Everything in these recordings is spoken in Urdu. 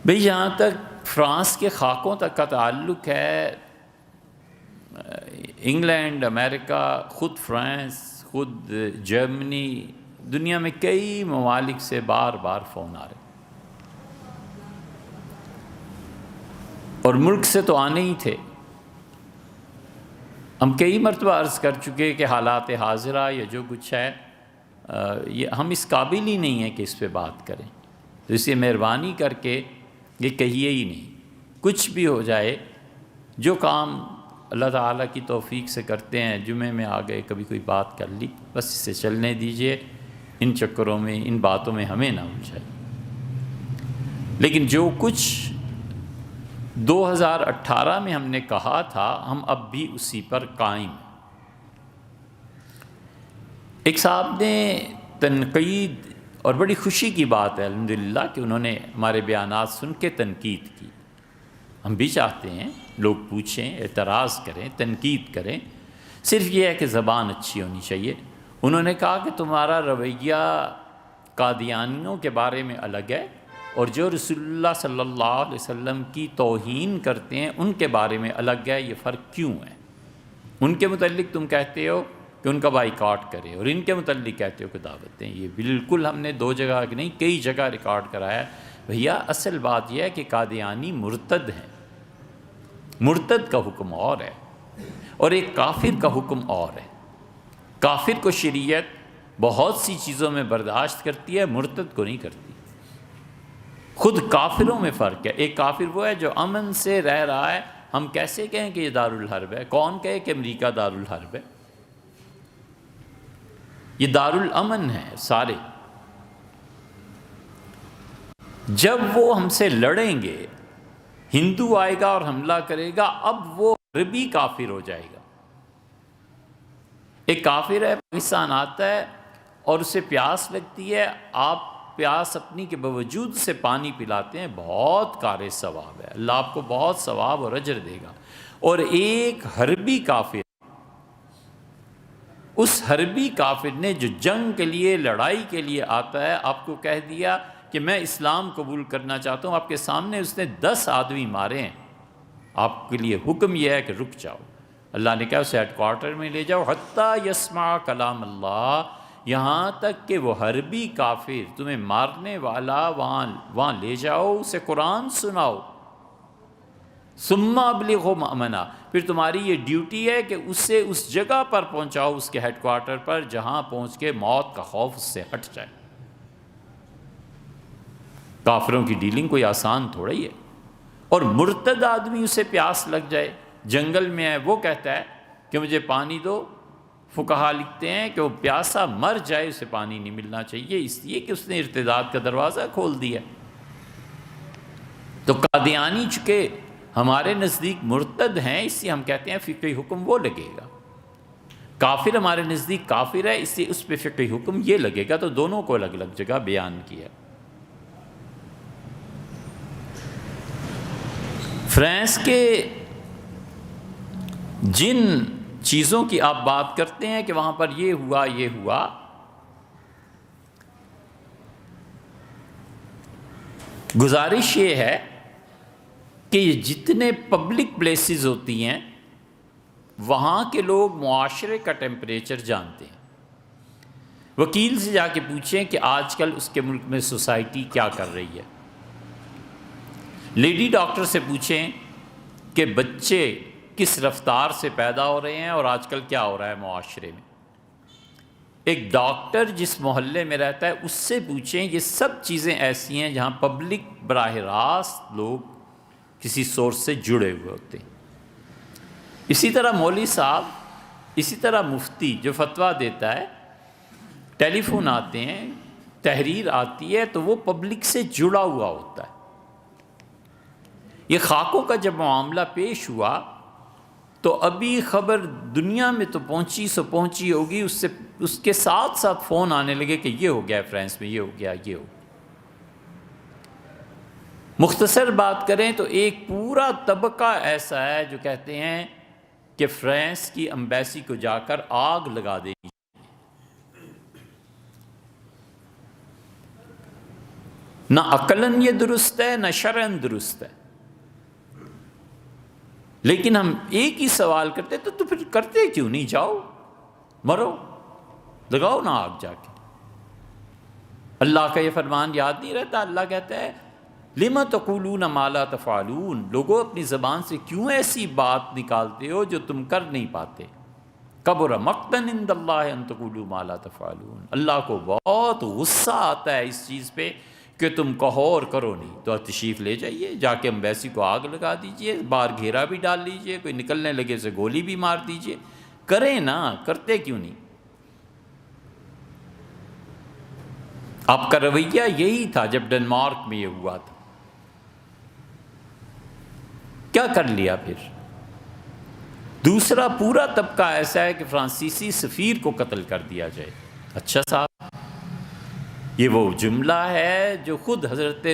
بھئی جہاں تک فرانس کے خاکوں تک کا تعلق ہے، انگلینڈ، امریکہ، خود فرانس، خود جرمنی، دنیا میں کئی ممالک سے بار بار فون آ رہے، اور ملک سے تو آنے ہی تھے۔ ہم کئی مرتبہ عرض کر چکے کہ حالات حاضرہ یا جو کچھ ہے یہ ہم اس قابل ہی نہیں ہیں کہ اس پہ بات کریں، تو اسے مہربانی کر کے یہ کہیے ہی نہیں۔ کچھ بھی ہو جائے، جو کام اللہ تعالیٰ کی توفیق سے کرتے ہیں، جمعے میں آ گئے، کبھی کوئی بات کر لی، بس اسے چلنے دیجئے، ان چکروں میں، ان باتوں میں ہمیں نہ الجھائے۔ لیکن جو کچھ 2018 میں ہم نے کہا تھا، ہم اب بھی اسی پر قائم ہیں۔ ایک صاحب نے تنقید، اور بڑی خوشی کی بات ہے الحمدللہ کہ انہوں نے ہمارے بیانات سن کے تنقید کی۔ ہم بھی چاہتے ہیں لوگ پوچھیں، اعتراض کریں، تنقید کریں، صرف یہ ہے کہ زبان اچھی ہونی چاہیے۔ انہوں نے کہا کہ تمہارا رویہ قادیانیوں کے بارے میں الگ ہے، اور جو رسول اللہ صلی اللہ علیہ وسلم کی توہین کرتے ہیں ان کے بارے میں الگ ہے، یہ فرق کیوں ہے؟ ان کے متعلق تم کہتے ہو کہ ان کا بائیکاٹ کرے، اور ان کے متعلق کہتے ہو کہ دعوت دیں۔ یہ بالکل ہم نے دو جگہ نہیں، کئی جگہ ریکارڈ کرایا ہے۔ بھیا اصل بات یہ ہے کہ قادیانی مرتد ہیں، مرتد کا حکم اور ہے، اور ایک کافر کا حکم اور ہے۔ کافر کو شریعت بہت سی چیزوں میں برداشت کرتی ہے، مرتد کو نہیں کرتی۔ خود کافروں میں فرق ہے۔ ایک کافر وہ ہے جو امن سے رہ رہا ہے، ہم کیسے کہیں کہ یہ دارالحرب ہے؟ کون کہے کہ امریکہ دارالحرب ہے؟ یہ دارالامن ہے سارے۔ جب وہ ہم سے لڑیں گے، ہندو آئے گا اور حملہ کرے گا، اب وہ عربی کافر ہو جائے گا۔ ایک کافر ہے، پاکستان آتا ہے اور اسے پیاس لگتی ہے، آپ پیاس اپنی کے باوجود سے پانی پلاتے ہیں، بہت کار ثواب ہے، اللہ آپ کو بہت ثواب اور اجر دے گا۔ اور ایک حربی کافر، اس حربی کافر نے جو جنگ کے لیے، لڑائی کے لیے آتا ہے، آپ کو کہہ دیا کہ میں اسلام قبول کرنا چاہتا ہوں، آپ کے سامنے اس نے 10 آدمی مارے ہیں، آپ کے لیے حکم یہ ہے کہ رک جاؤ۔ اللہ نے کہا اسے ہیڈ کوارٹر میں لے جاؤ، حتیٰ یسمع کلام اللہ، یہاں تک کہ وہ حربی کافر تمہیں مارنے والا وہاں لے جاؤ، اسے قرآن سناؤ، ثم ابلغہ مأمنہ، پھر تمہاری یہ ڈیوٹی ہے کہ اسے اس جگہ پر پہنچاؤ، اس کے ہیڈ کوارٹر پر، جہاں پہنچ کے موت کا خوف اس سے ہٹ جائے۔ کافروں کی ڈیلنگ کوئی آسان تھوڑا ہی ہے۔ اور مرتد آدمی اسے پیاس لگ جائے، جنگل میں ہے، وہ کہتا ہے کہ مجھے پانی دو، فقہا لکھتے ہیں کہ وہ پیاسا مر جائے، اسے پانی نہیں ملنا چاہیے، اس لیے کہ اس نے ارتداد کا دروازہ کھول دیا۔ تو قادیانی چکے ہمارے نزدیک مرتد ہیں، اس لیے ہم کہتے ہیں فقہی حکم وہ لگے گا۔ کافر ہمارے نزدیک کافر ہے، اس لیے اس پہ فقہی حکم یہ لگے گا۔ تو دونوں کو الگ الگ جگہ بیان کیا۔ فرانس کے جن چیزوں کی آپ بات کرتے ہیں کہ وہاں پر یہ ہوا یہ ہوا، گزارش یہ ہے کہ یہ جتنے پبلک پلیسز ہوتی ہیں، وہاں کے لوگ معاشرے کا ٹیمپریچر جانتے ہیں۔ وکیل سے جا کے پوچھیں کہ آج کل اس کے ملک میں سوسائٹی کیا کر رہی ہے۔ لیڈی ڈاکٹر سے پوچھیں کہ بچے کس رفتار سے پیدا ہو رہے ہیں اور آج کل کیا ہو رہا ہے معاشرے میں۔ ایک ڈاکٹر جس محلے میں رہتا ہے اس سے پوچھیں۔ یہ سب چیزیں ایسی ہیں جہاں پبلک براہ راست لوگ کسی سورس سے جڑے ہوئے ہوتے ہیں۔ اسی طرح مولوی صاحب، اسی طرح مفتی جو فتویٰ دیتا ہے، ٹیلی فون آتے ہیں، تحریر آتی ہے، تو وہ پبلک سے جڑا ہوا ہوتا ہے۔ یہ خاکوں کا جب معاملہ پیش ہوا تو ابھی خبر دنیا میں تو پہنچی سو پہنچی ہوگی، اس کے ساتھ ساتھ فون آنے لگے کہ یہ ہو گیا فرانس میں، یہ ہو گیا، یہ ہو۔ مختصر بات کریں تو ایک پورا طبقہ ایسا ہے جو کہتے ہیں کہ فرانس کی امبیسی کو جا کر آگ لگا دینی۔ نہ عقلاً یہ درست ہے نہ شرعاً درست ہے، لیکن ہم ایک ہی سوال کرتے تو پھر کرتے کیوں نہیں؟ جاؤ مرو، لگاؤ نا آگ جا کے۔ اللہ کا یہ فرمان یاد نہیں رہتا؟ اللہ کہتا ہے لِمَ تَقُولُونَ مَا لَا تَفْعَلُونَ، لوگوں اپنی زبان سے کیوں ایسی بات نکالتے ہو جو تم کر نہیں پاتے؟ کبر مقتن عند اللہ ان تقولوا ما لا تفعلون، اللہ کو بہت غصہ آتا ہے اس چیز پہ کہ تم کہو اور کرو نہیں۔ تو تشریف لے جائیے، جا کے امبیسی کو آگ لگا دیجئے، باہر گھیرا بھی ڈال لیجئے، کوئی نکلنے لگے سے گولی بھی مار دیجئے، کریں نا، کرتے کیوں نہیں؟ آپ کا رویہ یہی تھا جب ڈنمارک میں یہ ہوا تھا، کیا کر لیا پھر؟ دوسرا پورا طبقہ ایسا ہے کہ فرانسیسی سفیر کو قتل کر دیا جائے۔ اچھا صاحب، یہ وہ جملہ ہے جو خود حضرت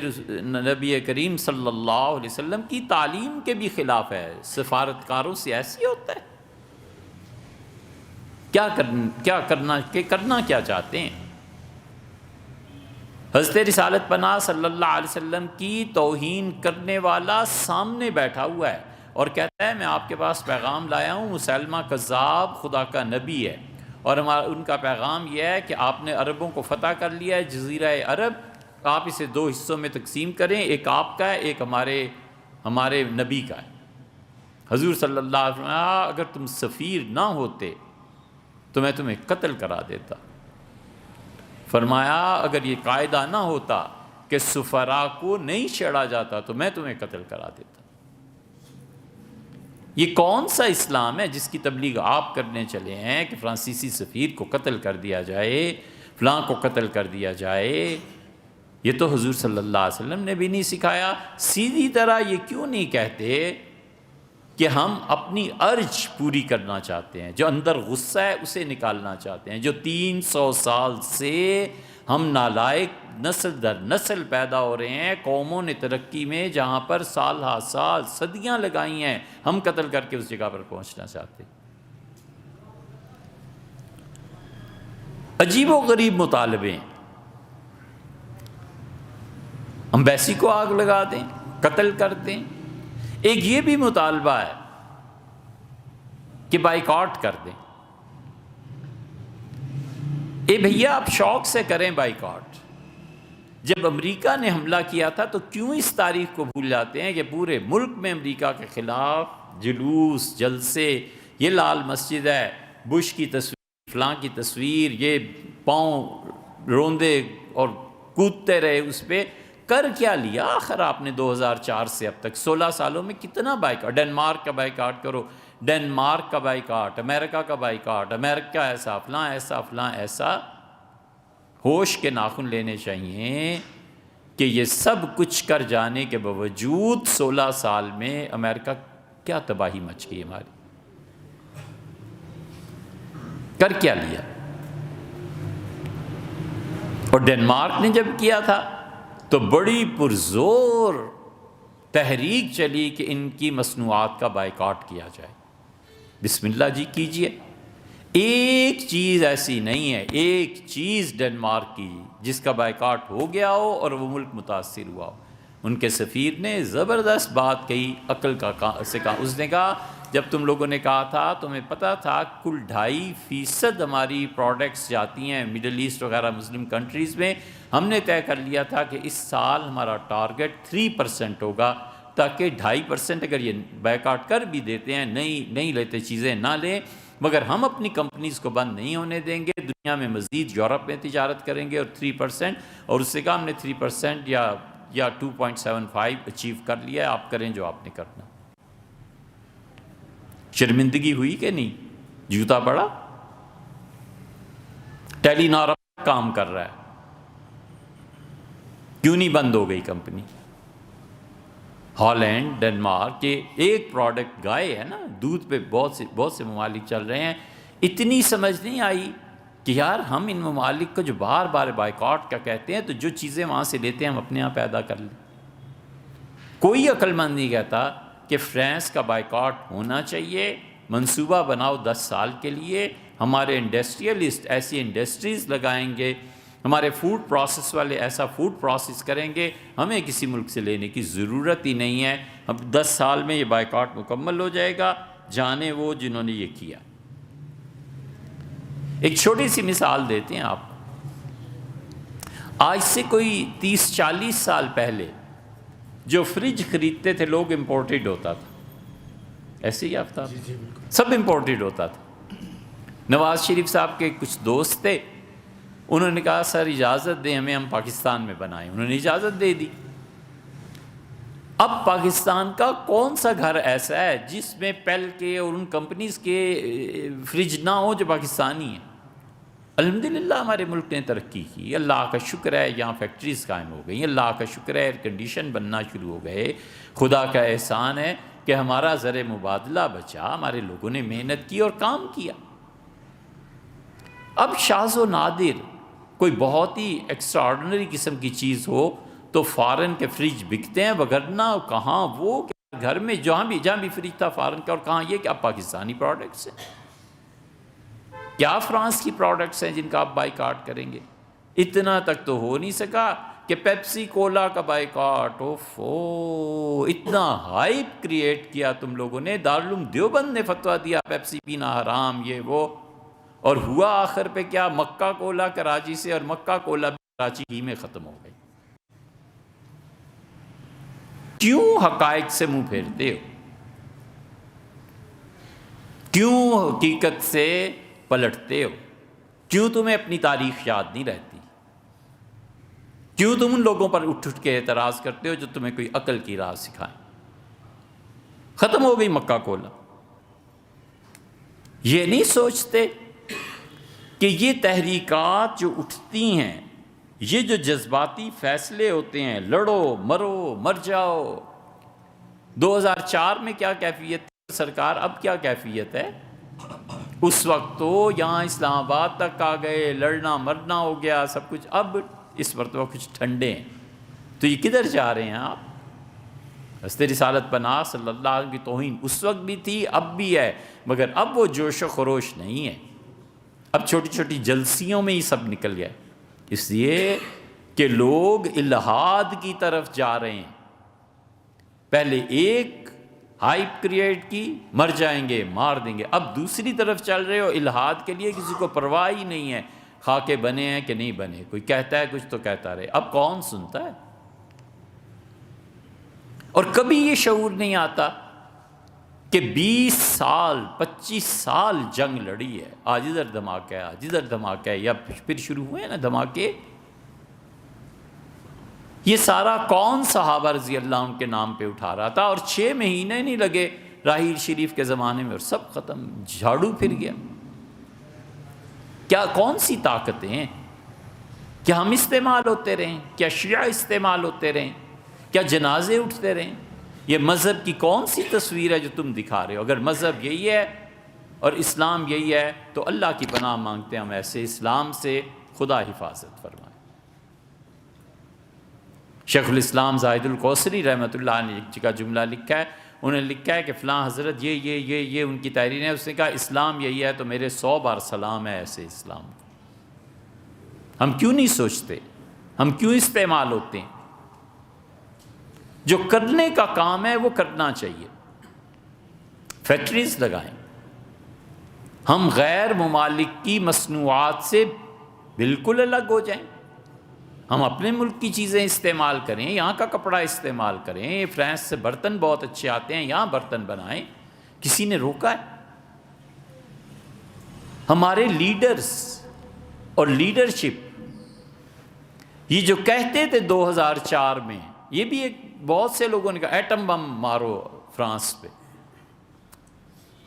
نبی کریم صلی اللہ علیہ وسلم کی تعلیم کے بھی خلاف ہے۔ سفارتکاروں سے ایسے ہوتا ہے؟ کرنا کیا چاہتے ہیں؟ حضرت رسالت پناہ صلی اللہ علیہ وسلم کی توہین کرنے والا سامنے بیٹھا ہوا ہے اور کہتا ہے میں آپ کے پاس پیغام لایا ہوں، مسلمہ کذاب خدا کا نبی ہے، اور ان کا پیغام یہ ہے کہ آپ نے عربوں کو فتح کر لیا ہے، جزیرہ عرب، آپ اسے 2 حصوں میں تقسیم کریں، ایک آپ کا ہے، ایک ہمارے نبی کا ہے۔ حضور صلی اللہ علیہ وسلم اگر تم سفیر نہ ہوتے تو میں تمہیں قتل کرا دیتا۔ فرمایا اگر یہ قاعدہ نہ ہوتا کہ سفراء کو نہیں چھیڑا جاتا تو میں تمہیں قتل کرا دیتا۔ یہ کون سا اسلام ہے جس کی تبلیغ آپ کرنے چلے ہیں کہ فرانسیسی سفیر کو قتل کر دیا جائے، فلاں کو قتل کر دیا جائے؟ یہ تو حضور صلی اللہ علیہ وسلم نے بھی نہیں سکھایا۔ سیدھی طرح یہ کیوں نہیں کہتے کہ ہم اپنی ارج پوری کرنا چاہتے ہیں، جو اندر غصہ ہے اسے نکالنا چاہتے ہیں، جو 300 سال سے ہم نالائق نسل در نسل پیدا ہو رہے ہیں، قوموں نے ترقی میں جہاں پر سال ہا سال صدیاں لگائی ہیں، ہم قتل کر کے اس جگہ پر پہنچنا چاہتے ہیں۔ عجیب و غریب مطالبے ہیں، امبیسی کو آگ لگا دیں، قتل کر دیں۔ ایک یہ بھی مطالبہ ہے کہ بائیکاٹ کر دیں۔ اے بھیا آپ شوق سے کریں بائیکاٹ۔ جب امریکہ نے حملہ کیا تھا تو کیوں اس تاریخ کو بھول جاتے ہیں کہ پورے ملک میں امریکہ کے خلاف جلوس، جلسے، یہ لال مسجد ہے، بش کی تصویر، فلاں کی تصویر، یہ پاؤں روندے اور کودتے رہے اس پہ۔ کر کیا لیا آخر آپ نے 2004 سے اب تک 16 سالوں میں؟ کتنا بائیکاٹ؟ ڈنمارک کا بائیکاٹ کرو، ڈنمارک کا بائیکاٹ، امریکہ کا بائیکاٹ، امریکہ ایسا، فلاں ایسا، فلاں ایسا۔ ہوش کے ناخن لینے چاہیے کہ یہ سب کچھ کر جانے کے باوجود 16 سال میں امریکہ کیا تباہی مچ گئی ہماری؟ کر کیا لیا؟ اور ڈنمارک نے جب کیا تھا تو بڑی پرزور تحریک چلی کہ ان کی مصنوعات کا بائیکاٹ کیا جائے۔ بسم اللہ جی کیجئے۔ ایک چیز ایسی نہیں ہے، ایک چیز ڈنمارک کی جس کا بائیکاٹ ہو گیا ہو اور وہ ملک متاثر ہوا ہو۔ ان کے سفیر نے زبردست بات کہی، عقل کا سے کہا۔ اس نے کہا جب تم لوگوں نے کہا تھا تمہیں پتہ تھا کل 2.5% ہماری پروڈکٹس جاتی ہیں مڈل ایسٹ وغیرہ مسلم کنٹریز میں، ہم نے طے کر لیا تھا کہ اس سال ہمارا ٹارگٹ 3% ہوگا، تاکہ 2.5% اگر یہ بائیکاٹ کر بھی دیتے ہیں، نہیں لیتے چیزیں نہ لیں، مگر ہم اپنی کمپنیز کو بند نہیں ہونے دیں گے، دنیا میں مزید یورپ میں تجارت کریں گے، اور 3%، اور اس سے کہا ہم نے 3% یا 2.75 اچیو کر لیا ہے، آپ کریں جو آپ نے کرنا۔ شرمندگی ہوئی کہ نہیں؟ جوتا پڑا؟ ٹیلی نار کام کر رہا ہے، کیوں نہیں بند ہو گئی کمپنی؟ ہالینڈ، ڈنمارک کے ایک پروڈکٹ گائے ہے نا، دودھ پہ بہت سے ممالک چل رہے ہیں۔ اتنی سمجھ نہیں آئی کہ یار ہم ان ممالک کو جو بار بار بائیکاٹ کا کہتے ہیں تو جو چیزیں وہاں سے لیتے ہیں ہم اپنے یہاں پیدا کر لیں۔ کوئی عقل مند نہیں کہتا کہ فرانس کا بائیکاٹ ہونا چاہیے، منصوبہ بناؤ 10 سال کے لیے، ہمارے انڈسٹریلسٹ ایسی انڈسٹریز لگائیں گے ہمارے فوڈ پروسیس والے ایسا فوڈ پروسیس کریں گے ہمیں کسی ملک سے لینے کی ضرورت ہی نہیں ہے. اب 10 سال میں یہ بائیکاٹ مکمل ہو جائے گا، جانے وہ جنہوں نے یہ کیا. ایک چھوٹی سی مثال دیتے ہیں آپ. آج سے کوئی 30-40 سال پہلے جو فریج خریدتے تھے لوگ امپورٹڈ ہوتا تھا. ایسے ہی آفتاب سب امپورٹڈ ہوتا تھا. نواز شریف صاحب کے کچھ دوست تھے، انہوں نے کہا سر اجازت دیں ہمیں، ہم پاکستان میں بنائیں. انہوں نے اجازت دے دی. اب پاکستان کا کون سا گھر ایسا ہے جس میں پیل کے اور ان کمپنیز کے فریج نہ ہو جو پاکستانی ہیں؟ الحمدللہ ہمارے ملک نے ترقی کی، اللہ کا شکر ہے. یہاں فیکٹریز قائم ہو گئی، اللہ کا شکر ہے ایئر کنڈیشن بننا شروع ہو گئے. خدا کا احسان ہے کہ ہمارا زر مبادلہ بچا، ہمارے لوگوں نے محنت کی اور کام کیا. اب شاذ و نادر کوئی بہت ہی ایکسٹرا آرڈنری قسم کی چیز ہو تو فارن کے فریج بکتے ہیں، وگرنہ کہاں وہ گھر میں جہاں بھی فریج تھا فارن کا، اور کہاں یہ کہ اب پاکستانی پروڈکٹس ہیں. کیا فرانس کی پروڈکٹس ہیں جن کا آپ بائیکاٹ کریں گے؟ اتنا تک تو ہو نہیں سکا کہ پیپسی کولا کا بائیکاٹ. اتنا ہائپ کریٹ کیا تم لوگوں نے. دارالعلوم دیوبند نے فتویٰ دیا پیپسی پینا حرام، یہ وہ، اور ہوا آخر پہ کیا؟ مکہ کولا کراچی سے، اور مکہ کولا بھی کراچی ہی میں ختم ہو گئی. کیوں حقائق سے منہ پھیرتے ہو؟ کیوں حقیقت سے پلٹتے ہو؟ کیوں تمہیں اپنی تاریخ یاد نہیں رہتی؟ کیوں تم ان لوگوں پر اٹھ کے اعتراض کرتے ہو جو تمہیں کوئی عقل کی راہ سکھائیں؟ ختم ہو گئی مکہ کولا. یہ نہیں سوچتے کہ یہ تحریکات جو اٹھتی ہیں، یہ جو جذباتی فیصلے ہوتے ہیں، لڑو مرو مر جاؤ. 2004 میں کیا کیفیت تھی سرکار، اب کیا کیفیت ہے؟ اس وقت تو یہاں اسلام آباد تک آ گئے، لڑنا مرنا ہو گیا سب کچھ. اب اس مرتبہ کچھ ٹھنڈے ہیں. تو یہ کدھر جا رہے ہیں آپ؟ رستے رسالت پناہ صلی اللہ علیہ وسلم کی توہین اس وقت بھی تھی، اب بھی ہے، مگر اب وہ جوش و خروش نہیں ہے. اب چھوٹی چھوٹی جلسیوں میں ہی سب نکل گیا. اس لیے کہ لوگ الہاد کی طرف جا رہے ہیں. پہلے ایک ہائپ کریٹ کی، مر جائیں گے مار دیں گے. اب دوسری طرف چل رہے ہو الہاد کے لیے، کسی کو پرواہ ہی نہیں ہے خاکے بنے ہیں کہ نہیں بنے. کوئی کہتا ہے کچھ تو کہتا رہے. اب کون سنتا ہے؟ اور کبھی یہ شعور نہیں آتا کہ 20 سال 25 سال جنگ لڑی ہے، آج ادھر دھماکہ ہے، آج ادھر دھماکہ ہے، یا پھر شروع ہوئے نا دھماکے. یہ سارا کون صحابہ رضی اللہ عنہ کے نام پہ اٹھا رہا تھا؟ اور 6 مہینے نہیں لگے راحیل شریف کے زمانے میں اور سب ختم، جھاڑو پھر گیا. کیا کون سی طاقتیں ہیں؟ کیا ہم استعمال ہوتے رہیں؟ کیا شیعہ استعمال ہوتے رہیں؟ کیا جنازے اٹھتے رہیں؟ یہ مذہب کی کون سی تصویر ہے جو تم دکھا رہے ہو؟ اگر مذہب یہی ہے اور اسلام یہی ہے تو اللہ کی پناہ مانگتے ہیں ہم ایسے اسلام سے. خدا حفاظت فرمائے. شیخ الاسلام زاہد القوثری رحمۃ اللہ علیہ کا جملہ لکھا ہے. انہوں نے لکھا ہے کہ فلاں حضرت یہ ان کی تحریر ہے. اس نے کہا اسلام یہی ہے تو میرے 100 بار سلام ہے ایسے اسلام کو. ہم کیوں نہیں سوچتے؟ ہم کیوں استعمال ہوتے ہیں؟ جو کرنے کا کام ہے وہ کرنا چاہیے. فیکٹریز لگائیں. ہم غیر ممالک کی مصنوعات سے بالکل الگ ہو جائیں. ہم اپنے ملک کی چیزیں استعمال کریں، یہاں کا کپڑا استعمال کریں. فرانس سے برتن بہت اچھے آتے ہیں، یہاں برتن بنائیں. کسی نے روکا ہے؟ ہمارے لیڈرز اور لیڈرشپ یہ جو کہتے تھے 2004 میں، یہ بھی ایک بہت سے لوگوں نے کہا ایٹم بم مارو فرانس پہ.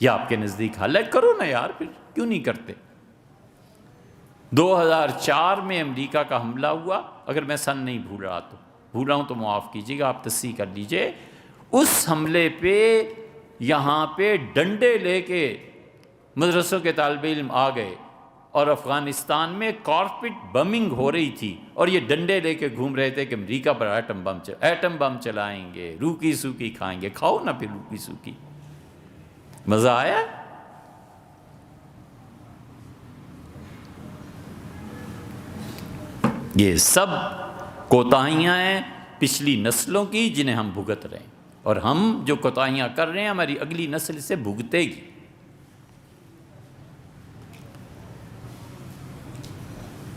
یہ آپ کے نزدیک حل ہے؟ کرو نا یار، پھر کیوں نہیں کرتے؟ 2004 میں امریکہ کا حملہ ہوا، اگر میں سن نہیں بھول رہا ہوں تو معاف کیجیے گا، آپ تصحیح کر لیجئے. اس حملے پہ یہاں پہ ڈنڈے لے کے مدرسوں کے طالب علم آ گئے اور افغانستان میں کارپٹ بمنگ ہو رہی تھی اور یہ ڈنڈے لے کے گھوم رہے تھے کہ امریکہ پر ایٹم بم چلائیں گے، روکی سوکی کھائیں گے. کھاؤ نا پھر روکی سوکی. مزہ آیا؟ یہ سب کوتاہیاں ہیں پچھلی نسلوں کی جنہیں ہم بھگت رہے ہیں، اور ہم جو کوتاہیاں کر رہے ہیں ہماری اگلی نسل سے بھگتے گی۔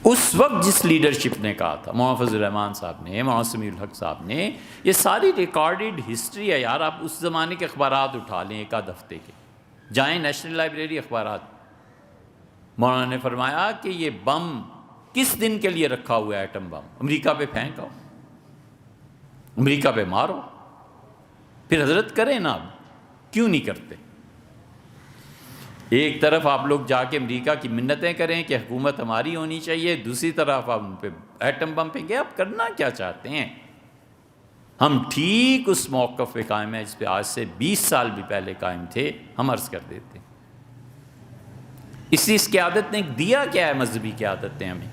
اس وقت جس لیڈرشپ نے کہا تھا، مولانا فضل الرحمان صاحب نے، مولانا سمیع الحق صاحب نے، یہ ساری ریکارڈڈ ہسٹری ہے یار۔ آپ اس زمانے کے اخبارات اٹھا لیں ایک آدھ ہفتے کے، جائیں نیشنل لائبریری اخبارات، مولانا نے فرمایا کہ یہ بم کس دن کے لیے رکھا ہوا ہے؟ ایٹم بم امریکہ پہ پھینکو، امریکہ پہ مارو، پھر حضرت کریں نا، اب کیوں نہیں کرتے؟ ایک طرف آپ لوگ جا کے امریکہ کی منتیں کریں کہ حکومت ہماری ہونی چاہیے، دوسری طرف آپ ان پہ ایٹم بم پھینکیں، آپ کرنا کیا چاہتے ہیں؟ ہم ٹھیک اس موقف پہ قائم ہیں جس پہ آج سے 20 سال بھی پہلے قائم تھے، ہم عرض کر دیتے ہیں۔ اس قیادت نے دیا کیا ہے؟ مذہبی قیادت نے ہمیں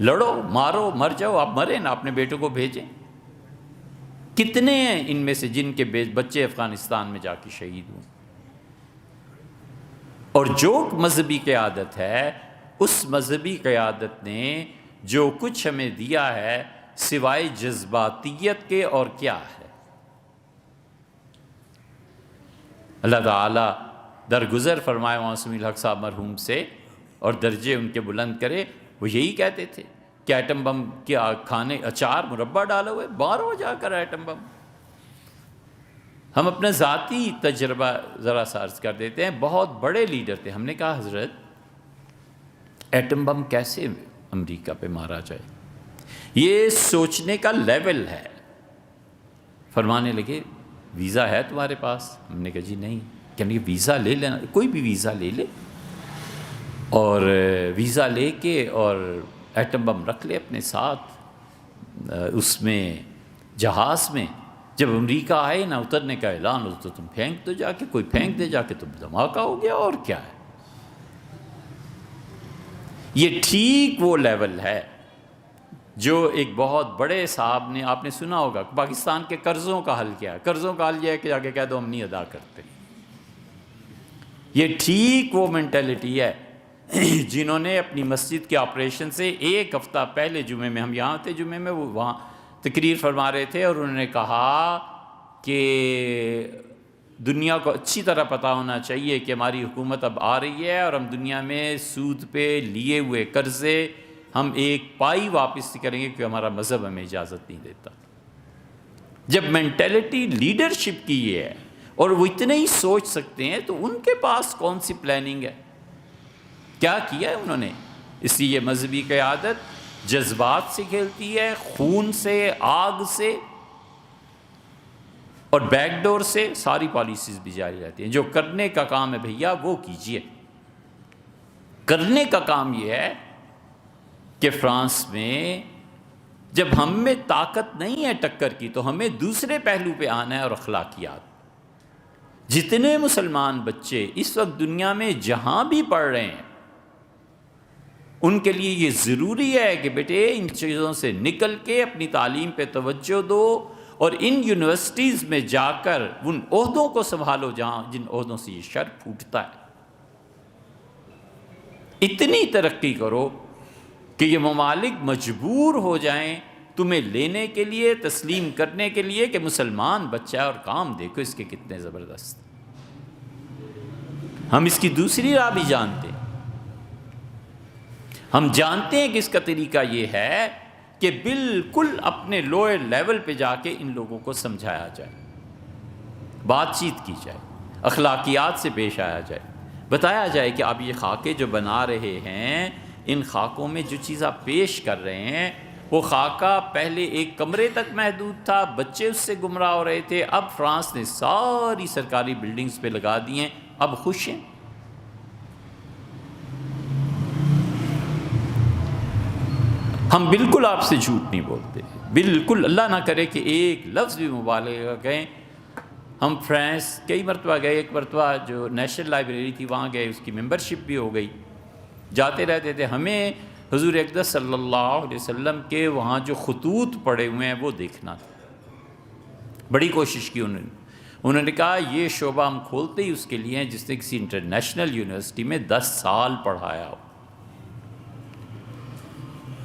لڑو، مارو، مر جاؤ، آپ مریں نا، اپنے بیٹوں کو بھیجیں۔ کتنے ہیں ان میں سے جن کے بچے افغانستان میں جا کے شہید ہوئے؟ اور جو مذہبی قیادت ہے، اس مذہبی قیادت نے جو کچھ ہمیں دیا ہے سوائے جذباتیت کے اور کیا ہے؟ اللہ تعالیٰ درگزر فرمائے مولانا سمیع الحق صاحب مرحوم سے اور درجے ان کے بلند کرے، وہ یہی کہتے تھے کہ ایٹم بم کیا کھانے اچار مربع ڈالا ہوئے، مارو جا کر ایٹم بم۔ ہم اپنا ذاتی تجربہ ذرا سا عرض کر دیتے ہیں، بہت بڑے لیڈر تھے، ہم نے کہا حضرت ایٹم بم کیسے امریکہ پہ مارا جائے؟ یہ سوچنے کا لیول ہے۔ فرمانے لگے ویزا ہے تمہارے پاس؟ ہم نے کہا جی نہیں۔ کہنے کہ ویزا لے لینا، کوئی بھی ویزا لے لے، اور ویزا لے کے اور ایٹم بم رکھ لے اپنے ساتھ اس میں جہاز میں، جب امریکہ آئے نا اترنے کا اعلان ہو تو تم پھینک دو جا کے، کوئی پھینک دے جا کے، تم دھماکہ ہو گیا، اور کیا ہے؟ یہ ٹھیک وہ لیول ہے جو ایک بہت بڑے صاحب نے، آپ نے سنا ہوگا پاکستان کے قرضوں کا حل کیا ہے؟ قرضوں کا حل یہ ہے کہ جا کے کہہ دو ہم نہیں ادا کرتے۔ یہ ٹھیک وہ مینٹلٹی ہے جنہوں نے اپنی مسجد کے آپریشن سے ایک ہفتہ پہلے جمعے میں، ہم یہاں تھے جمعے میں، وہ وہاں تقریر فرما رہے تھے، اور انہوں نے کہا کہ دنیا کو اچھی طرح پتہ ہونا چاہیے کہ ہماری حکومت اب آ رہی ہے اور ہم دنیا میں سود پہ لیے ہوئے قرضے ہم ایک پائی واپس کریں گے، کیونکہ ہمارا مذہب ہمیں اجازت نہیں دیتا۔ جب مینٹلٹی لیڈرشپ کی یہ ہے اور وہ اتنے ہی سوچ سکتے ہیں، تو ان کے پاس کون سی پلاننگ ہے؟ کیا کیا ہے انہوں نے؟ اس لیے مذہبی قیادت جذبات سے کھیلتی ہے، خون سے، آگ سے، اور بیک ڈور سے ساری پالیسیز بھی جاری رہتی ہیں۔ جو کرنے کا کام ہے بھیا وہ کیجئے۔ کرنے کا کام یہ ہے کہ فرانس میں جب ہم میں طاقت نہیں ہے ٹکر کی، تو ہمیں دوسرے پہلو پہ آنا ہے، اور اخلاقیات۔ جتنے مسلمان بچے اس وقت دنیا میں جہاں بھی پڑھ رہے ہیں، ان کے لیے یہ ضروری ہے کہ بیٹے ان چیزوں سے نکل کے اپنی تعلیم پہ توجہ دو، اور ان یونیورسٹیز میں جا کر ان عہدوں کو سنبھالو جن عہدوں سے یہ شر پھوٹتا ہے۔ اتنی ترقی کرو کہ یہ ممالک مجبور ہو جائیں تمہیں لینے کے لیے، تسلیم کرنے کے لیے کہ مسلمان بچہ ہے، اور کام دیکھو اس کے کتنے زبردست۔ ہم اس کی دوسری راہ بھی جانتے ہیں۔ ہم جانتے ہیں کہ اس کا طریقہ یہ ہے کہ بالکل اپنے لوئر لیول پہ جا کے ان لوگوں کو سمجھایا جائے، بات چیت کی جائے، اخلاقیات سے پیش آیا جائے، بتایا جائے کہ آپ یہ خاکے جو بنا رہے ہیں، ان خاکوں میں جو چیز آپ پیش کر رہے ہیں، وہ خاکہ پہلے ایک کمرے تک محدود تھا، بچے اس سے گمراہ ہو رہے تھے، اب فرانس نے ساری سرکاری بلڈنگز پہ لگا دی ہیں، اب خوش ہیں۔ ہم بالکل آپ سے جھوٹ نہیں بولتے، بالکل، اللہ نہ کرے کہ ایک لفظ بھی مبالغہ کہیں۔ ہم فرانس کئی مرتبہ گئے، ایک مرتبہ جو نیشنل لائبریری تھی وہاں گئے، اس کی ممبرشپ بھی ہو گئی، جاتے رہتے تھے۔ ہمیں حضور اقدس صلی اللہ علیہ وسلم کے وہاں جو خطوط پڑے ہوئے ہیں وہ دیکھنا تھا۔ بڑی کوشش کی انہوں نے کہا یہ شعبہ ہم کھولتے ہی اس کے لیے ہیں جس نے کسی انٹرنیشنل یونیورسٹی میں 10 سال پڑھایا ہو۔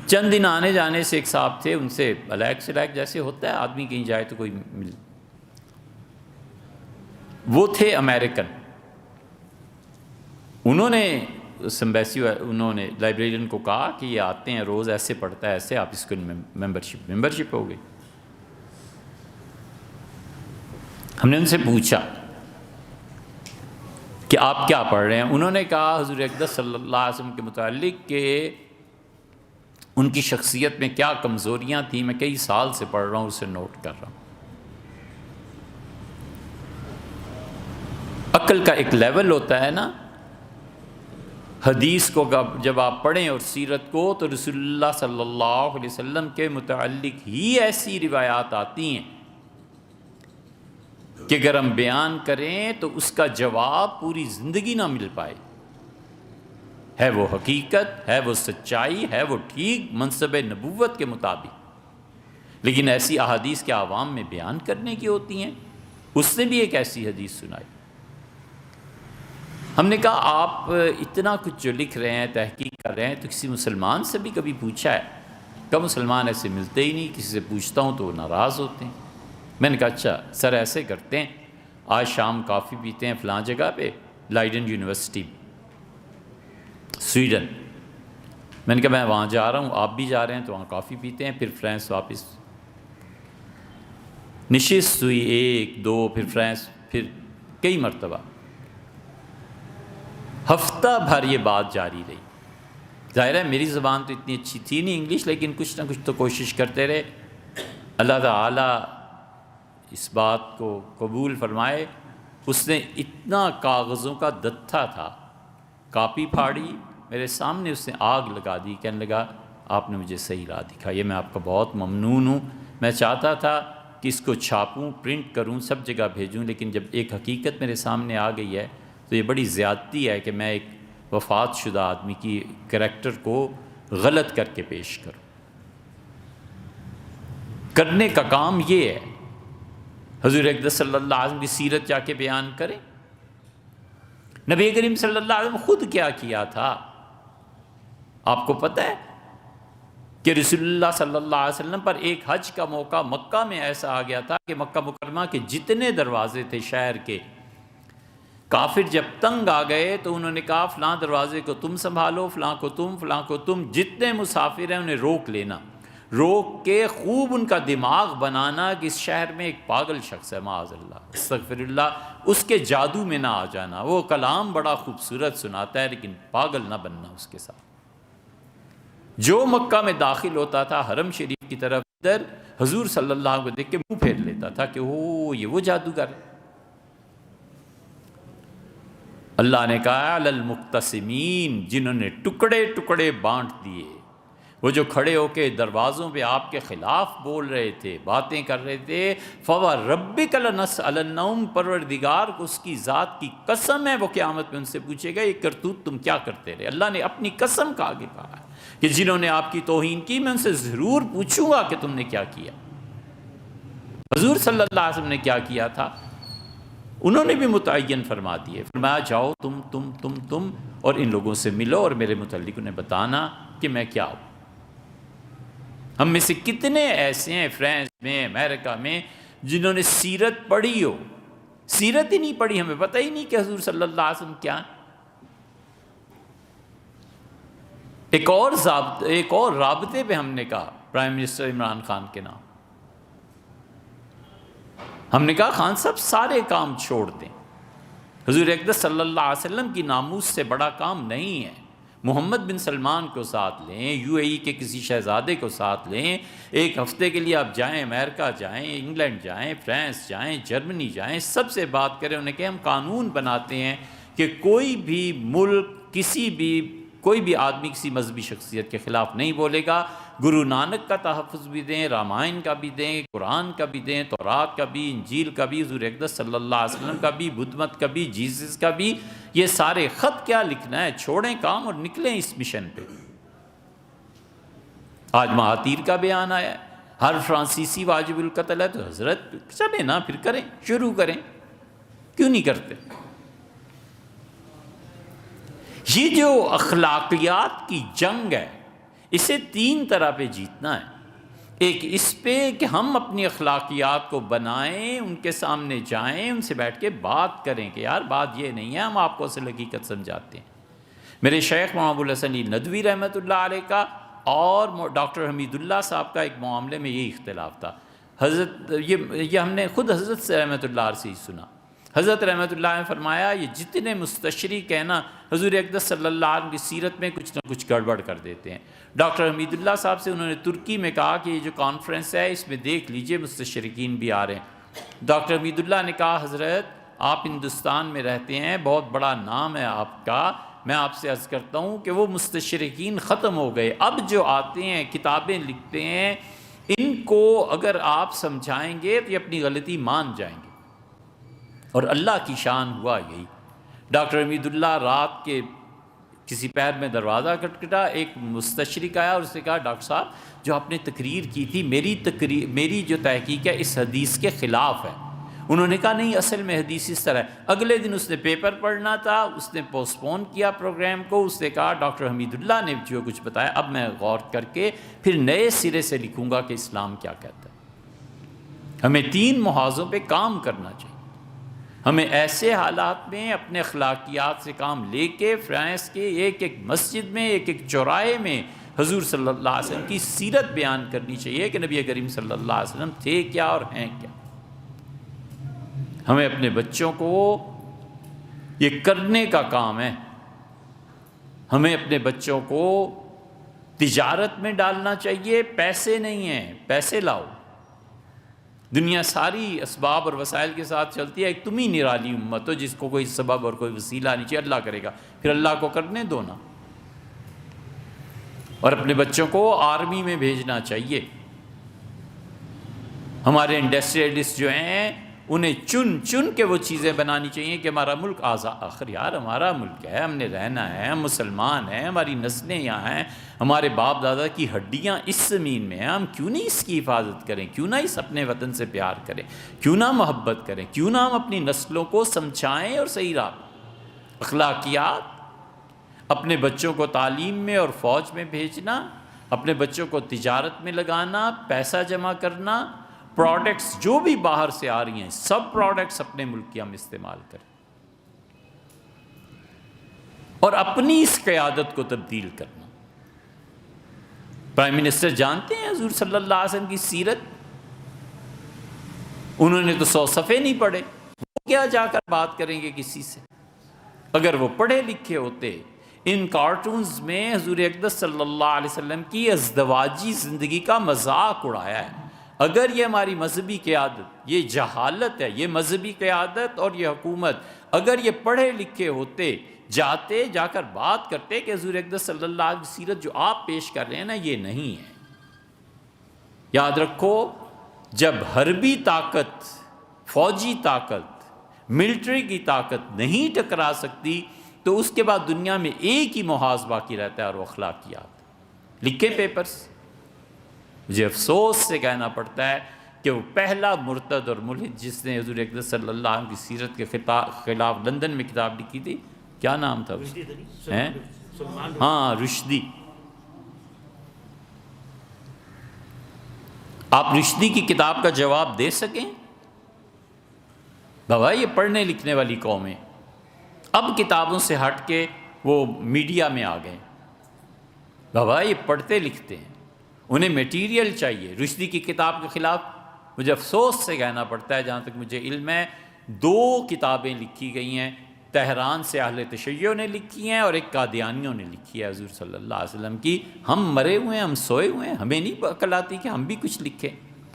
چند دن آنے جانے سے ایک صاحب تھے، ان سے علیق سے لائق جیسے ہوتا ہے آدمی کہیں جائے تو کوئی مل، وہ تھے امریکن. انہوں نے انہوں نے لائبریرین کو کہا کہ یہ آتے ہیں روز، ایسے پڑھتا ہے ایسے، آپ اس کو ممبرشپ ہو گئی. ہم نے ان سے پوچھا کہ آپ کیا پڑھ رہے ہیں؟ انہوں نے کہا حضور اقدس صلی اللہ علیہ وسلم کے متعلق کہ ان کی شخصیت میں کیا کمزوریاں تھیں، میں کئی سال سے پڑھ رہا ہوں، اسے نوٹ کر رہا ہوں. عقل کا ایک لیول ہوتا ہے نا، حدیث کو جب آپ پڑھیں اور سیرت کو، تو رسول اللہ صلی اللہ علیہ وسلم کے متعلق ہی ایسی روایات آتی ہیں کہ اگر ہم بیان کریں تو اس کا جواب پوری زندگی نہ مل پائے. ہے وہ حقیقت، ہے وہ سچائی، ہے وہ ٹھیک منصب نبوت کے مطابق، لیکن ایسی احادیث کے عوام میں بیان کرنے کی ہوتی ہیں. اس نے بھی ایک ایسی حدیث سنائی. ہم نے کہا آپ اتنا کچھ جو لکھ رہے ہیں، تحقیق کر رہے ہیں، تو کسی مسلمان سے بھی کبھی پوچھا ہے؟ کہ مسلمان ایسے ملتے ہی نہیں، کسی سے پوچھتا ہوں تو وہ ناراض ہوتے ہیں. میں نے کہا اچھا سر ایسے کرتے ہیں، آج شام کافی پیتے ہیں فلاں جگہ پہ، لائڈن یونیورسٹی سویڈن. میں نے کہا میں وہاں جا رہا ہوں، آپ بھی جا رہے ہیں، تو وہاں کافی پیتے ہیں، پھر فرانس واپس. نشست ہوئی، ایک دو، پھر فرانس، پھر کئی مرتبہ، ہفتہ بھر یہ بات جاری رہی. ظاہر ہے میری زبان تو اتنی اچھی تھی نہیں انگلش، لیکن کچھ نہ کچھ تو کوشش کرتے رہے. اللہ تعالیٰ اس بات کو قبول فرمائے. اس نے اتنا کاغذوں کا دتھا تھا، کاپی پھاڑی میرے سامنے، اس نے آگ لگا دی. کہنے لگا آپ نے مجھے صحیح راہ دکھائی، میں آپ کا بہت ممنون ہوں. میں چاہتا تھا کہ اس کو چھاپوں، پرنٹ کروں، سب جگہ بھیجوں، لیکن جب ایک حقیقت میرے سامنے آ گئی ہے تو یہ بڑی زیادتی ہے کہ میں ایک وفات شدہ آدمی کی کریکٹر کو غلط کر کے پیش کروں. کرنے کا کام یہ ہے، حضور اقدس صلی اللہ علیہ وسلم کی سیرت جا کے بیان کریں. نبی کریم صلی اللہ علیہ وسلم خود کیا کیا تھا آپ کو پتہ ہے کہ رسول اللہ صلی اللہ علیہ وسلم پر ایک حج کا موقع مکہ میں ایسا آ گیا تھا کہ مکہ مکرمہ کے جتنے دروازے تھے شہر کے، کافر جب تنگ آ گئے تو انہوں نے کہا فلاں دروازے کو تم سنبھالو، فلاں کو تم، فلاں کو تم. جتنے مسافر ہیں انہیں روک لینا، روک کے خوب ان کا دماغ بنانا کہ اس شہر میں ایک پاگل شخص ہے، معاذ اللہ استغفر اللہ، اس کے جادو میں نہ آ جانا. وہ کلام بڑا خوبصورت سناتا ہے لیکن پاگل نہ بننا اس کے ساتھ. جو مکہ میں داخل ہوتا تھا حرم شریف کی طرف، ادھر حضور صلی اللہ علیہ وسلم کو دیکھ کے منہ پھیر لیتا تھا کہ یہ وہ جادوگر. اللہ نے کہا علی المقتسمین، جنہوں نے ٹکڑے ٹکڑے بانٹ دیے، وہ جو کھڑے ہو کے دروازوں پہ آپ کے خلاف بول رہے تھے، باتیں کر رہے تھے. فَوَرَبِّكَ لَنَسْأَلَنَّهُمْ، پروردگار کو اس کی ذات کی قسم ہے وہ قیامت میں ان سے پوچھے گا یہ کرتوت تم کیا کرتے رہے. اللہ نے اپنی قسم کا آگے کہا ہے کہ جنہوں نے آپ کی توہین کی میں ان سے ضرور پوچھوں گا کہ تم نے کیا کیا. حضور صلی اللہ علیہ وسلم نے کیا کیا تھا انہوں نے بھی متعین فرما دیے. فرمایا جاؤ تم اور ان لوگوں سے ملو اور میرے متعلق انہیں بتانا کہ میں کیا ہوں. ہم میں سے کتنے ایسے ہیں فرانس میں، امریکہ میں، جنہوں نے سیرت پڑھی ہو، سیرت ہی نہیں پڑھی، ہمیں پتہ ہی نہیں کہ حضور صلی اللہ علیہ وسلم کیا ہے. ایک اور رابطے پہ ہم نے کہا پرائم منسٹر عمران خان کے نام. ہم نے کہا خان صاحب سارے کام چھوڑ دیں، حضور اقدس صلی اللہ علیہ وسلم کی ناموس سے بڑا کام نہیں ہے. محمد بن سلمان کو ساتھ لیں، UAE کے کسی شہزادے کو ساتھ لیں، ایک ہفتے کے لیے آپ جائیں، امریکہ جائیں، انگلینڈ جائیں، فرانس جائیں، جرمنی جائیں، سب سے بات کریں. انہیں کہ ہم قانون بناتے ہیں کہ کوئی بھی ملک، کوئی بھی آدمی کسی مذہبی شخصیت کے خلاف نہیں بولے گا. گرو نانک کا تحفظ بھی دیں، رامائن کا بھی دیں، قرآن کا بھی دیں، تورات کا بھی، انجیل کا بھی، حضور اقدس صلی اللہ علیہ وسلم کا بھی، بدھ مت کا بھی، جیسس کا بھی. یہ سارے خط کیا لکھنا ہے، چھوڑیں کام اور نکلیں اس مشن پہ. آج مہاتیر کا بیان آیا ہے، ہر فرانسیسی واجب القتل ہے، تو حضرت چلیں نا پھر کریں، شروع کریں، کیوں نہیں کرتے؟ یہ جو اخلاقیات کی جنگ ہے، اسے 3 طرح پہ جیتنا ہے۔ ایک اس پہ کہ ہم اپنی اخلاقیات کو بنائیں، ان کے سامنے جائیں، ان سے بیٹھ کے بات کریں کہ یار بات یہ نہیں ہے، ہم آپ کو اصل حقیقت سمجھاتے ہیں۔ میرے شیخ محمد الحسن علی ندوی رحمۃ اللہ علیہ کا اور ڈاکٹر حمید اللہ صاحب کا ایک معاملے میں یہی اختلاف تھا۔ حضرت یہ ہم نے خود حضرت سے رحمۃ اللہ علیہ سے ہی سنا۔ حضرت رحمۃ اللہ نے فرمایا یہ جتنے مستشرق ہیں نا، حضور اقدس صلی اللہ علیہ وسلم کی سیرت میں کچھ نہ کچھ گڑبڑ کر دیتے ہیں۔ ڈاکٹر حمید اللہ صاحب سے انہوں نے ترکی میں کہا کہ یہ جو کانفرنس ہے اس میں دیکھ لیجئے مستشرقین بھی آ رہے ہیں۔ ڈاکٹر حمید اللہ نے کہا حضرت آپ ہندوستان میں رہتے ہیں، بہت بڑا نام ہے آپ کا، میں آپ سے عرض کرتا ہوں کہ وہ مستشرقین ختم ہو گئے، اب جو آتے ہیں کتابیں لکھتے ہیں، ان کو اگر آپ سمجھائیں گے تو یہ اپنی غلطی مان جائیں گے۔ اور اللہ کی شان ہوا یہی۔ ڈاکٹر حمید اللہ رات کے کسی پیر میں دروازہ کھٹکھٹا، ایک مستشرق آیا اور اس نے کہا ڈاکٹر صاحب جو آپ نے تقریر کی تھی میری جو تحقیق ہے اس حدیث کے خلاف ہے۔ انہوں نے کہا نہیں اصل میں حدیث اس طرح ہے۔ اگلے دن اس نے پیپر پڑھنا تھا، اس نے پوسٹ پون کیا پروگرام کو، اس نے کہا ڈاکٹر حمید اللہ نے جو کچھ بتایا اب میں غور کر کے پھر نئے سرے سے لکھوں گا کہ اسلام کیا کہتا ہے۔ ہمیں 3 محاذوں پہ کام کرنا چاہیے۔ ہمیں ایسے حالات میں اپنے اخلاقیات سے کام لے کے فرانس کے ایک ایک مسجد میں، ایک ایک چوراہے میں حضور صلی اللہ علیہ وسلم کی سیرت بیان کرنی چاہیے کہ نبی کریم صلی اللہ علیہ وسلم تھے کیا اور ہیں کیا۔ ہمیں اپنے بچوں کو یہ کرنے کا کام ہے۔ ہمیں اپنے بچوں کو تجارت میں ڈالنا چاہیے، پیسے نہیں ہیں، پیسے لاؤ۔ دنیا ساری اسباب اور وسائل کے ساتھ چلتی ہے، ایک تم ہی نرالی امت ہو جس کو کوئی سبب اور کوئی وسیلہ نہیں چاہیے، اللہ کرے گا، پھر اللہ کو کرنے دو نا۔ اور اپنے بچوں کو آرمی میں بھیجنا چاہیے۔ ہمارے انڈسٹریلسٹ جو ہیں انہیں چن چن کے وہ چیزیں بنانی چاہیے کہ ہمارا ملک آزاد، آخر یار ہمارا ملک ہے، ہم نے رہنا ہے، ہم مسلمان ہیں، ہماری نسلیں یہاں ہیں، ہمارے باپ دادا کی ہڈیاں اس زمین میں ہیں، ہم کیوں نہیں اس کی حفاظت کریں، کیوں نہ اس اپنے وطن سے پیار کریں، کیوں نہ محبت کریں، کیوں نہ ہم اپنی نسلوں کو سمجھائیں اور صحیح راہ۔ اخلاقیات، اپنے بچوں کو تعلیم میں اور فوج میں بھیجنا، اپنے بچوں کو تجارت میں لگانا، پیسہ جمع کرنا، پروڈکٹس جو بھی باہر سے آ رہی ہیں سب پروڈکٹس اپنے ملک کی ہم استعمال کریں، اور اپنی اس قیادت کو تبدیل کرنا۔ پرائم منسٹر جانتے ہیں حضور صلی اللہ علیہ وسلم کی سیرت؟ انہوں نے تو 100 صفحے نہیں پڑھے، وہ کیا جا کر بات کریں گے کسی سے؟ اگر وہ پڑھے لکھے ہوتے، ان کارٹونز میں حضور اقدس صلی اللہ علیہ وسلم کی ازدواجی زندگی کا مذاق اڑایا ہے۔ اگر یہ ہماری مذہبی قیادت، یہ جہالت ہے، یہ مذہبی قیادت اور یہ حکومت، اگر یہ پڑھے لکھے ہوتے، جاتے جا کر بات کرتے کہ حضور اقدس صلی اللہ علیہ وسلم سیرت جو آپ پیش کر رہے ہیں نا یہ نہیں ہے۔ یاد رکھو جب حربی طاقت، فوجی طاقت، ملٹری کی طاقت نہیں ٹکرا سکتی تو اس کے بعد دنیا میں ایک ہی محاذ باقی رہتا ہے اور وہ اخلاقیات۔ لکھے پیپرز، مجھے افسوس سے کہنا پڑتا ہے کہ وہ پہلا مرتد اور ملحد جس نے حضور اقدس صلی اللہ علیہ وسلم کی سیرت کے خلاف لندن میں کتاب لکھی تھی، کیا نام تھا اس کا؟ ہاں رشدی۔ آپ رشدی کی کتاب کا جواب دے سکیں؟ بابا یہ پڑھنے لکھنے والی قومیں اب کتابوں سے ہٹ کے وہ میڈیا میں آ گئے۔ بابا یہ پڑھتے لکھتے ہیں، انہیں میٹیریل چاہیے۔ رشدی کی کتاب کے خلاف مجھے افسوس سے کہنا پڑتا ہے، جہاں تک مجھے علم ہے 2 کتابیں لکھی گئی ہیں، تہران سے اہل تشیع نے لکھی ہیں اور ایک قادیانیوں نے لکھی ہے حضور صلی اللہ علیہ وسلم کی۔ ہم مرے ہوئے ہیں، ہم سوئے ہوئے ہیں، ہمیں نہیں عقل آتی کہ ہم بھی کچھ لکھیں،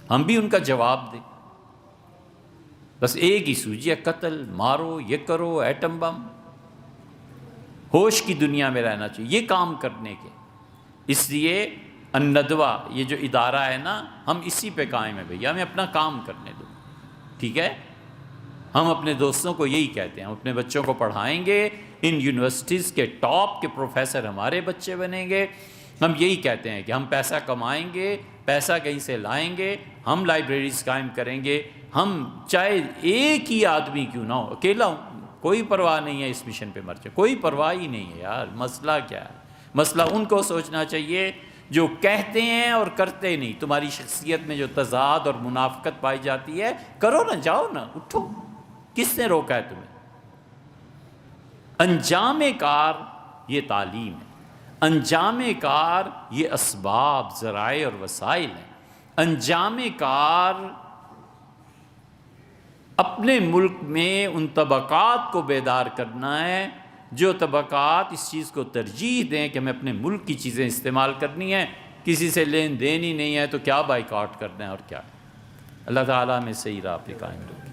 ہم بھی ان کا جواب دیں۔ بس ایک ہی سوجی ہے، قتل، مارو، یہ کرو، ایٹم بم۔ ہوش کی دنیا میں رہنا چاہیے یہ کام کرنے کے۔ اس لیے الندوہ یہ جو ادارہ ہے نا، ہم اسی پہ قائم ہے بھیا، ہمیں اپنا کام کرنے دو، ٹھیک ہے؟ ہم اپنے دوستوں کو یہی کہتے ہیں، ہم اپنے بچوں کو پڑھائیں گے، ان یونیورسٹیز کے ٹاپ کے پروفیسر ہمارے بچے بنیں گے۔ ہم یہی کہتے ہیں کہ ہم پیسہ کمائیں گے، پیسہ کہیں سے لائیں گے، ہم لائبریریز قائم کریں گے، ہم چاہے ایک ہی آدمی کیوں نہ ہو، اکیلا ہوں، کوئی پرواہ نہیں ہے اس مشن پہ مر جائے، کوئی پرواہ ہی نہیں ہے یار۔ مسئلہ کیا ہے؟ مسئلہ ان کو سوچنا چاہیے جو کہتے ہیں اور کرتے نہیں. تمہاری شخصیت میں جو تضاد اور منافقت پائی جاتی ہے، کرو نا، جاؤ نا، اٹھو. کس نے روکا ہے تمہیں؟ انجام کار یہ تعلیم ہے، انجام کار یہ اسباب، ذرائع اور وسائل ہیں. انجام کار اپنے ملک میں ان طبقات کو بیدار کرنا ہے جو طبقات اس چیز کو ترجیح دیں کہ ہمیں اپنے ملک کی چیزیں استعمال کرنی ہیں، کسی سے لین دین ہی نہیں ہے تو کیا بائیکاٹ کرنا ہے اور کیا. اللہ تعالیٰ میں صحیح راہ پہ قائم رکھے.